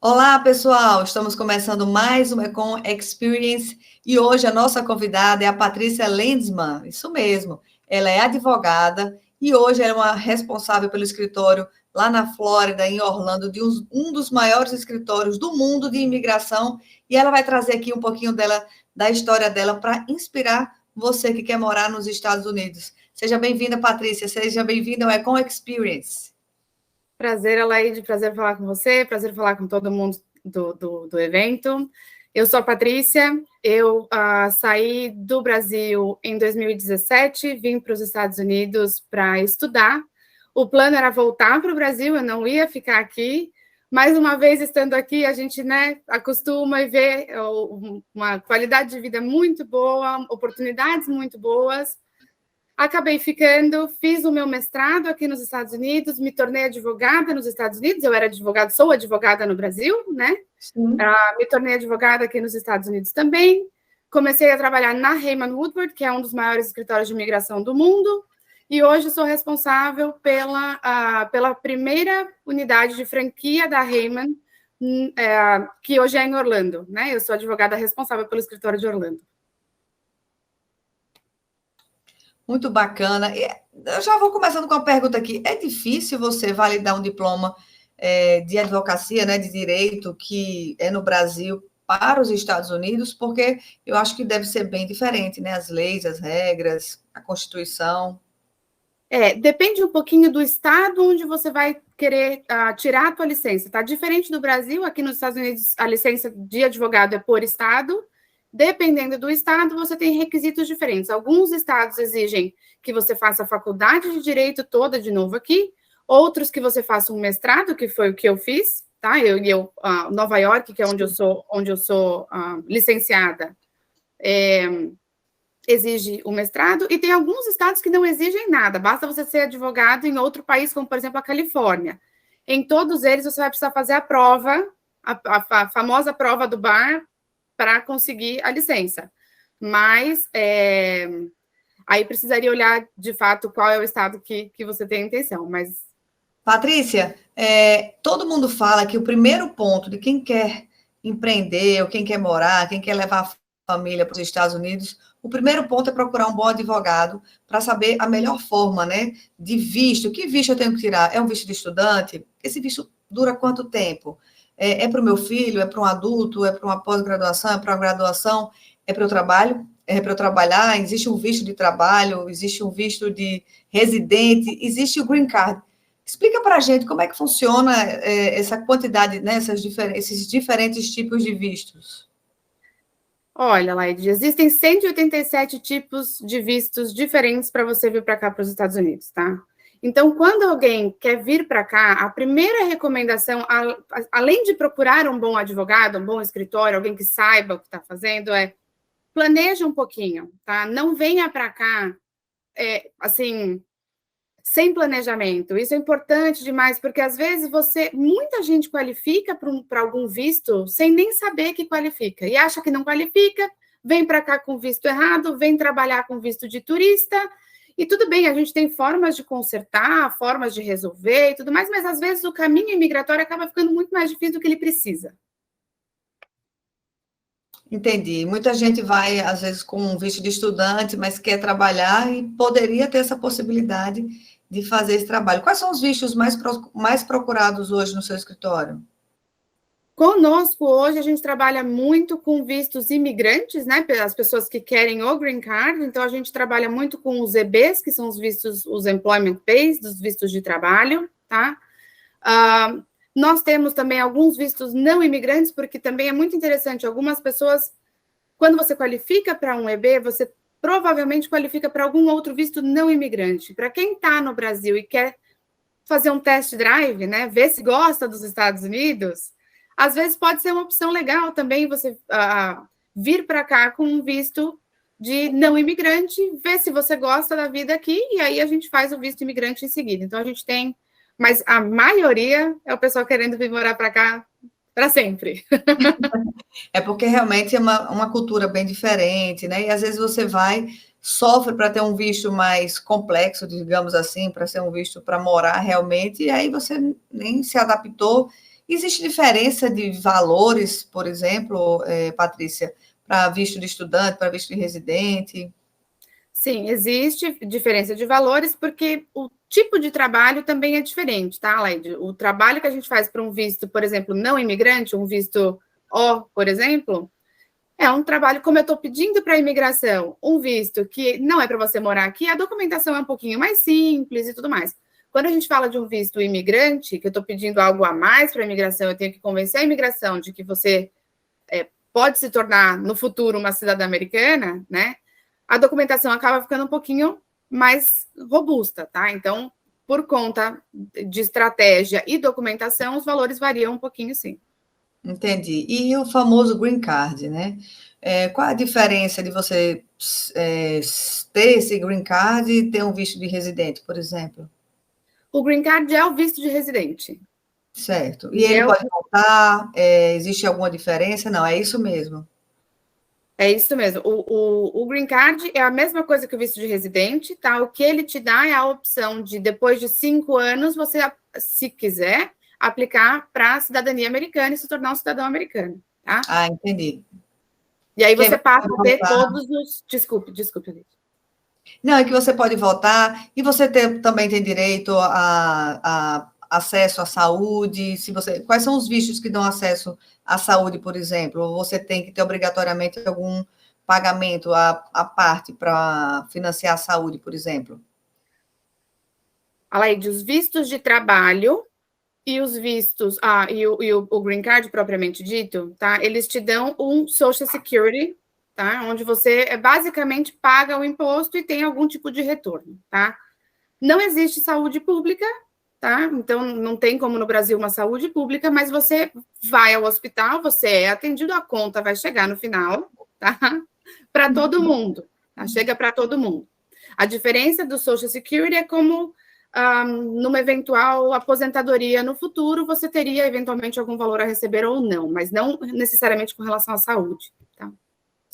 Olá, pessoal! Estamos começando mais um Econ Experience e hoje a nossa convidada é a Patrícia Lendsman. Isso mesmo, ela é advogada e hoje ela é uma responsável pelo escritório lá na Flórida, em Orlando, de um dos maiores escritórios do mundo de imigração, e ela vai trazer aqui um pouquinho da história dela para inspirar você que quer morar nos Estados Unidos. Seja bem-vinda, Patrícia, seja bem-vinda ao Econ Experience. Prazer, Alaide, prazer falar com você, prazer falar com todo mundo do evento. Eu sou a Patrícia, eu saí do Brasil em 2017, vim para os Estados Unidos para estudar. O plano era voltar para o Brasil, eu não ia ficar aqui. Mais uma vez, estando aqui, a gente acostuma e vê uma qualidade de vida muito boa, oportunidades muito boas. Acabei ficando, fiz o meu mestrado aqui nos Estados Unidos, me tornei advogada nos Estados Unidos, eu era advogada, sou advogada no Brasil, né? Me tornei advogada aqui nos Estados Unidos também. Comecei a trabalhar na Heyman Woodward, que é um dos maiores escritórios de imigração do mundo, e hoje sou responsável pela primeira unidade de franquia da Heyman, que hoje é em Orlando, né? Eu sou advogada responsável pelo escritório de Orlando. Muito bacana. Eu já vou começando com uma pergunta aqui. É difícil você validar um diploma de advocacia, né, de direito, que é no Brasil, para os Estados Unidos? Porque eu acho que deve ser bem diferente, né? As leis, as regras, a Constituição. Depende um pouquinho do estado onde você vai querer tirar a tua licença, tá? Diferente do Brasil, aqui nos Estados Unidos, a licença de advogado é por estado. Dependendo do estado, você tem requisitos diferentes. Alguns estados exigem que você faça a faculdade de direito toda de novo aqui, outros que você faça um mestrado, que foi o que eu fiz, tá? Nova York, que é onde eu sou licenciada, exige o mestrado, e tem alguns estados que não exigem nada, basta você ser advogado em outro país, como, por exemplo, a Califórnia. Em todos eles, você vai precisar fazer a prova, a famosa prova do bar, para conseguir a licença. Mas aí precisaria olhar, de fato, qual é o estado que você tem a intenção. Mas... Patrícia, todo mundo fala que o primeiro ponto de quem quer empreender, ou quem quer morar, quem quer levar a família para os Estados Unidos, o primeiro ponto é procurar um bom advogado para saber a melhor forma, né, de visto. Que visto eu tenho que tirar? É um visto de estudante? Esse visto dura quanto tempo? É para o meu filho? É para um adulto? É para uma pós-graduação? É para uma graduação? É para o trabalho? É para eu trabalhar? Existe um visto de trabalho? Existe um visto de residente? Existe o green card? Explica para a gente como é que funciona essa quantidade, né, esses diferentes tipos de vistos. Olha, Laide, existem 187 tipos de vistos diferentes para você vir para cá, para os Estados Unidos, tá? Então, quando alguém quer vir para cá, a primeira recomendação, além de procurar um bom advogado, um bom escritório, alguém que saiba o que está fazendo, planeja um pouquinho, tá? Não venha para cá, assim, sem planejamento. Isso é importante demais, porque às vezes muita gente qualifica para algum visto sem nem saber que qualifica, e acha que não qualifica, vem para cá com visto errado, vem trabalhar com visto de turista. E tudo bem, a gente tem formas de consertar, formas de resolver e tudo mais, mas às vezes o caminho imigratório acaba ficando muito mais difícil do que ele precisa. Entendi. Muita gente vai, às vezes, com um visto de estudante, mas quer trabalhar e poderia ter essa possibilidade de fazer esse trabalho. Quais são os vistos mais procurados hoje no seu escritório? Conosco, hoje, a gente trabalha muito com vistos imigrantes, né? As pessoas que querem o green card. Então, a gente trabalha muito com os EBs, que são os vistos, os employment based, os vistos de trabalho, tá? Nós temos também alguns vistos não imigrantes, porque também é muito interessante. Algumas pessoas, quando você qualifica para um EB, você provavelmente qualifica para algum outro visto não imigrante. Para quem está no Brasil e quer fazer um test drive, né? Ver se gosta dos Estados Unidos, às vezes pode ser uma opção legal também você vir para cá com um visto de não imigrante, ver se você gosta da vida aqui, e aí a gente faz o visto imigrante em seguida. Então, a gente tem... Mas a maioria é o pessoal querendo vir morar para cá para sempre. É porque realmente é uma cultura bem diferente, né? E às vezes você sofre para ter um visto mais complexo, digamos assim, para ser um visto para morar realmente, e aí você nem se adaptou Existe diferença de valores, por exemplo, Patrícia, para visto de estudante, para visto de residente? Sim, existe diferença de valores, porque o tipo de trabalho também é diferente, tá, Laide? O trabalho que a gente faz para um visto, por exemplo, não imigrante, um visto O, por exemplo, é um trabalho, como eu estou pedindo para a imigração, um visto que não é para você morar aqui, a documentação é um pouquinho mais simples e tudo mais. Quando a gente fala de um visto imigrante, que eu estou pedindo algo a mais para a imigração, eu tenho que convencer a imigração de que você pode se tornar, no futuro, uma cidadã americana, né? A documentação acaba ficando um pouquinho mais robusta, tá? Então, por conta de estratégia e documentação, os valores variam um pouquinho, sim. Entendi. E o famoso green card, né? Qual a diferença de você ter esse green card e ter um visto de residente, por exemplo? O green card é o visto de residente. Certo. E ele pode voltar? Existe alguma diferença? Não, é isso mesmo. É isso mesmo. O green card é a mesma coisa que o visto de residente, tá? O que ele te dá é a opção de, depois de 5 anos, você, se quiser, aplicar para a cidadania americana e se tornar um cidadão americano, tá? Ah, entendi. E aí você passa a ter todos os... Desculpe. Não, é que você pode votar e você também tem direito a acesso à saúde. Quais são os vistos que dão acesso à saúde, por exemplo? Ou você tem que ter obrigatoriamente algum pagamento à parte para financiar a saúde, por exemplo? Alaide, os vistos de trabalho e os vistos, o green card propriamente dito, tá? Eles te dão um Social Security, tá? Onde você basicamente paga o imposto e tem algum tipo de retorno, tá? Não existe saúde pública, tá? Então não tem como no Brasil uma saúde pública, mas você vai ao hospital, você é atendido, a conta vai chegar no final, tá? Para todo mundo, tá? Chega para todo mundo. A diferença do Social Security é como numa eventual aposentadoria no futuro, você teria eventualmente algum valor a receber ou não, mas não necessariamente com relação à saúde, tá?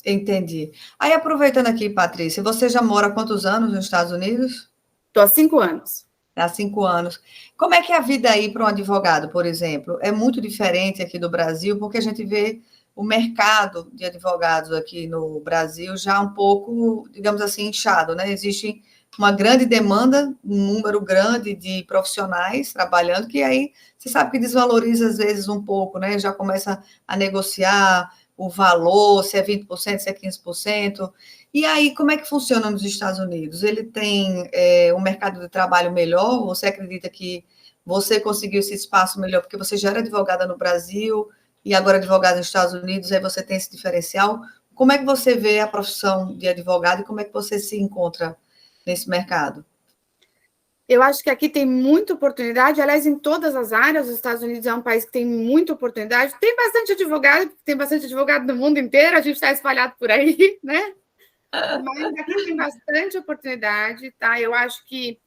Entendi. Aí, aproveitando aqui, Patrícia, você já mora há quantos anos nos Estados Unidos? Estou há 5 anos. Há 5 anos. Como é que é a vida aí para um advogado, por exemplo? É muito diferente aqui do Brasil, porque a gente vê o mercado de advogados aqui no Brasil já um pouco, digamos assim, inchado, né? Existe uma grande demanda, um número grande de profissionais trabalhando, que aí você sabe que desvaloriza às vezes um pouco, né? Já começa a negociar o valor, se é 20%, se é 15%. E aí, como é que funciona nos Estados Unidos? Ele tem um mercado de trabalho melhor? Você acredita que você conseguiu esse espaço melhor porque você já era advogada no Brasil e agora advogada nos Estados Unidos, aí você tem esse diferencial? Como é que você vê a profissão de advogado e como é que você se encontra nesse mercado? Eu acho que aqui tem muita oportunidade, aliás, em todas as áreas. Os Estados Unidos é um país que tem muita oportunidade, tem bastante advogado no mundo inteiro, a gente está espalhado por aí, né? Mas aqui tem bastante oportunidade, tá? Eu acho que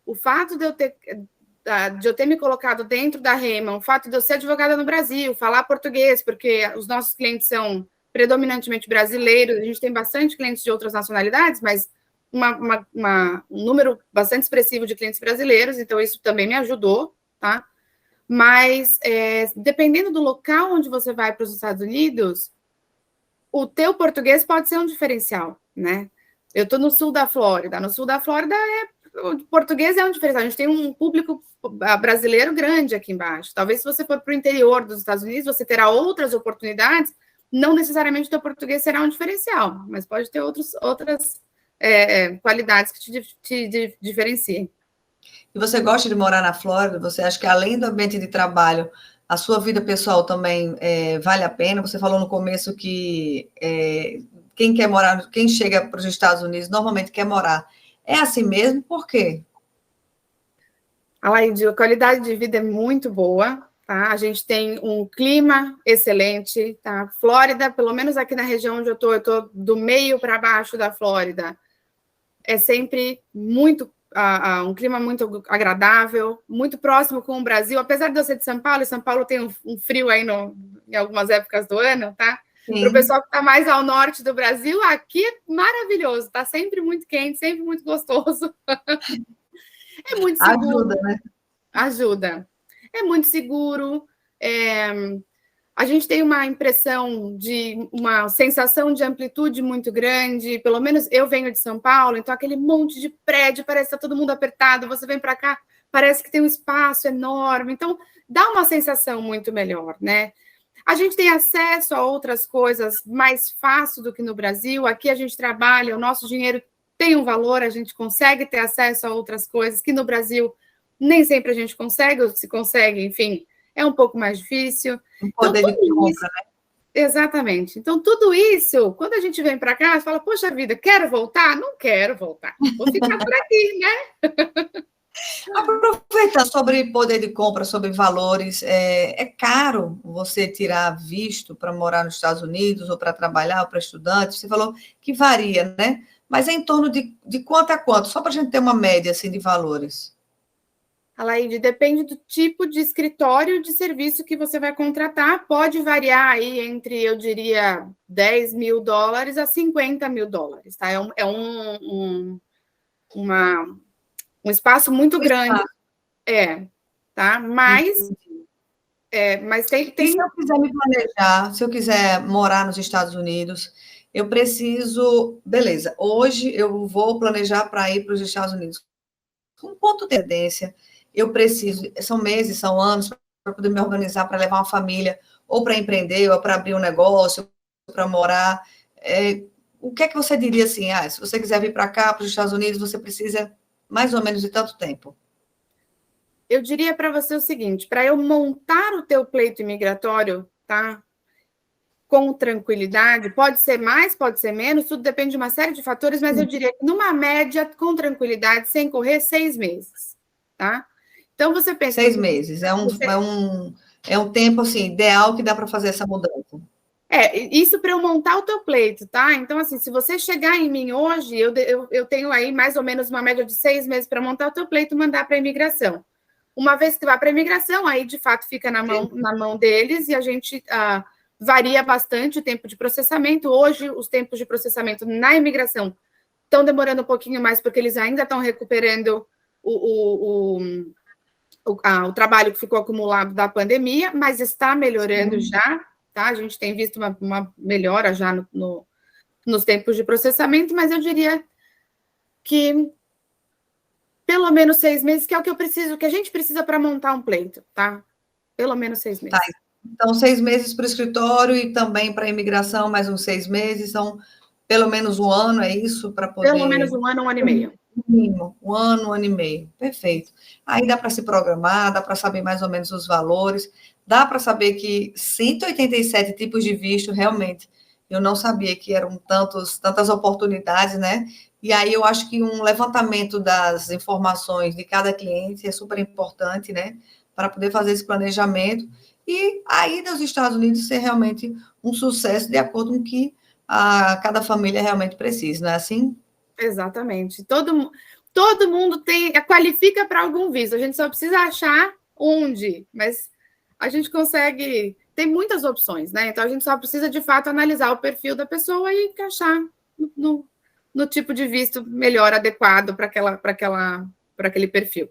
o fato de eu ter me colocado dentro da Rema, o fato de eu ser advogada no Brasil, falar português, porque os nossos clientes são predominantemente brasileiros, a gente tem bastante clientes de outras nacionalidades, mas um número bastante expressivo de clientes brasileiros, então isso também me ajudou, tá? Mas, dependendo do local onde você vai para os Estados Unidos, o teu português pode ser um diferencial, né? Eu estou no sul da Flórida. No sul da Flórida, o português é um diferencial. A gente tem um público brasileiro grande aqui embaixo. Talvez se você for para o interior dos Estados Unidos, você terá outras oportunidades. Não necessariamente o teu português será um diferencial, mas pode ter outras qualidades que te diferenciem. E você gosta de morar na Flórida? Você acha que além do ambiente de trabalho, a sua vida pessoal também vale a pena? Você falou no começo que quem quer morar, quem chega para os Estados Unidos normalmente quer morar. É assim mesmo? Por quê? Alaide, a qualidade de vida é muito boa, tá? A gente tem um clima excelente, tá? Flórida, pelo menos aqui na região onde eu tô do meio para baixo da Flórida, é sempre muito um clima muito agradável, muito próximo com o Brasil, apesar de eu ser de São Paulo, e São Paulo tem um frio aí em algumas épocas do ano, tá? Para o pessoal que está mais ao norte do Brasil, aqui é maravilhoso, tá sempre muito quente, sempre muito gostoso. É muito seguro. Ajuda, né? Ajuda. é muito seguro, a gente tem uma impressão de uma sensação de amplitude muito grande, pelo menos eu venho de São Paulo, então aquele monte de prédio, parece que está todo mundo apertado, você vem para cá, parece que tem um espaço enorme, então dá uma sensação muito melhor, né? A gente tem acesso a outras coisas mais fácil do que no Brasil, aqui a gente trabalha, o nosso dinheiro tem um valor, a gente consegue ter acesso a outras coisas que no Brasil nem sempre a gente consegue, ou se consegue, enfim, é um pouco mais difícil. Um poder então, de compra, né? Exatamente. Então, tudo isso, quando a gente vem para cá, fala, poxa vida, quero voltar? Não quero voltar. Vou ficar por aqui, né? Aproveitando sobre poder de compra, sobre valores, é caro você tirar visto para morar nos Estados Unidos ou para trabalhar ou para estudante? Você falou que varia, né? Mas é em torno de quanto a quanto? Só para a gente ter uma média assim, de valores. Alaide, depende do tipo de escritório de serviço que você vai contratar. Pode variar aí entre, eu diria, $10.000 a $50.000, tá? Um espaço muito grande. Tá? Mas tem... E se eu quiser me planejar, se eu quiser morar nos Estados Unidos, eu preciso... Beleza, hoje eu vou planejar para ir para os Estados Unidos. Com quanto de tendência eu preciso? São meses, são anos, para poder me organizar, para levar uma família, ou para empreender, ou para abrir um negócio, para morar. O que é que você diria assim? Se você quiser vir para cá, para os Estados Unidos, você precisa mais ou menos de tanto tempo? Eu diria para você o seguinte, para eu montar o teu pleito imigratório, tá? Com tranquilidade, pode ser mais, pode ser menos, tudo depende de uma série de fatores, mas eu diria que numa média, com tranquilidade, sem correr, 6 meses, tá? Então, você pensa... 6 meses, é um tempo, assim, ideal que dá para fazer essa mudança. Isso para eu montar o teu pleito, tá? Então, assim, se você chegar em mim hoje, eu tenho aí mais ou menos uma média de 6 meses para montar o teu pleito e mandar para a imigração. Uma vez que vai para a imigração, aí, de fato, fica na mão deles e a gente... varia bastante o tempo de processamento. Hoje, os tempos de processamento na imigração estão demorando um pouquinho mais, porque eles ainda estão recuperando o trabalho que ficou acumulado da pandemia, mas está melhorando já, tá? A gente tem visto uma melhora já nos tempos de processamento, mas eu diria que pelo menos 6 meses, que é o que eu preciso, que a gente precisa para montar um pleito, tá? Pelo menos 6 meses. Tá. Então, 6 meses para o escritório e também para a imigração, mais uns 6 meses, são pelo menos um ano, é isso? Para poder... Pelo menos um ano e meio. Mínimo, um ano e meio. Perfeito. Aí dá para se programar, dá para saber mais ou menos os valores, dá para saber que 187 tipos de visto, realmente, eu não sabia que eram tantas oportunidades, né? E aí eu acho que um levantamento das informações de cada cliente é super importante, né? Para poder fazer esse planejamento e a ida aos Estados Unidos ser realmente um sucesso de acordo com o que cada família realmente precisa, não é assim? Exatamente. Todo mundo qualifica para algum visto, a gente só precisa achar onde, mas a gente consegue, tem muitas opções, né? Então a gente só precisa, de fato, analisar o perfil da pessoa e encaixar no tipo de visto melhor, adequado para aquele perfil.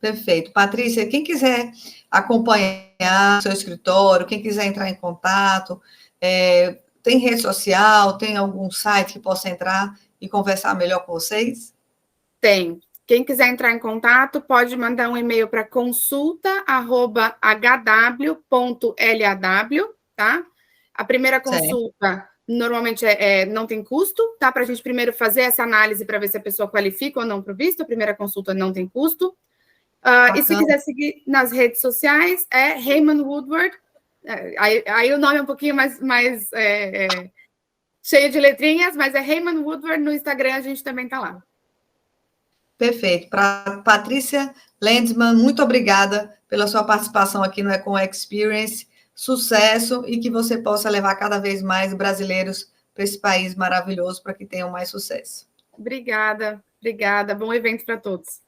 Perfeito. Patrícia, quem quiser acompanhar o seu escritório, quem quiser entrar em contato, tem rede social, tem algum site que possa entrar e conversar melhor com vocês? Tem. Quem quiser entrar em contato, pode mandar um e-mail para consulta@hw.law, tá? A primeira consulta, normalmente, não tem custo, tá? Para a gente primeiro fazer essa análise para ver se a pessoa qualifica ou não para o visto. A primeira consulta não tem custo. E se quiser seguir nas redes sociais, é Heyman Woodward. Aí o nome é um pouquinho mais cheio de letrinhas, mas é Heyman Woodward. No Instagram a gente também está lá. Perfeito. Para Patrícia Landsman, muito obrigada pela sua participação aqui no Econ Experience. Sucesso e que você possa levar cada vez mais brasileiros para esse país maravilhoso, para que tenham mais sucesso. Obrigada. Bom evento para todos.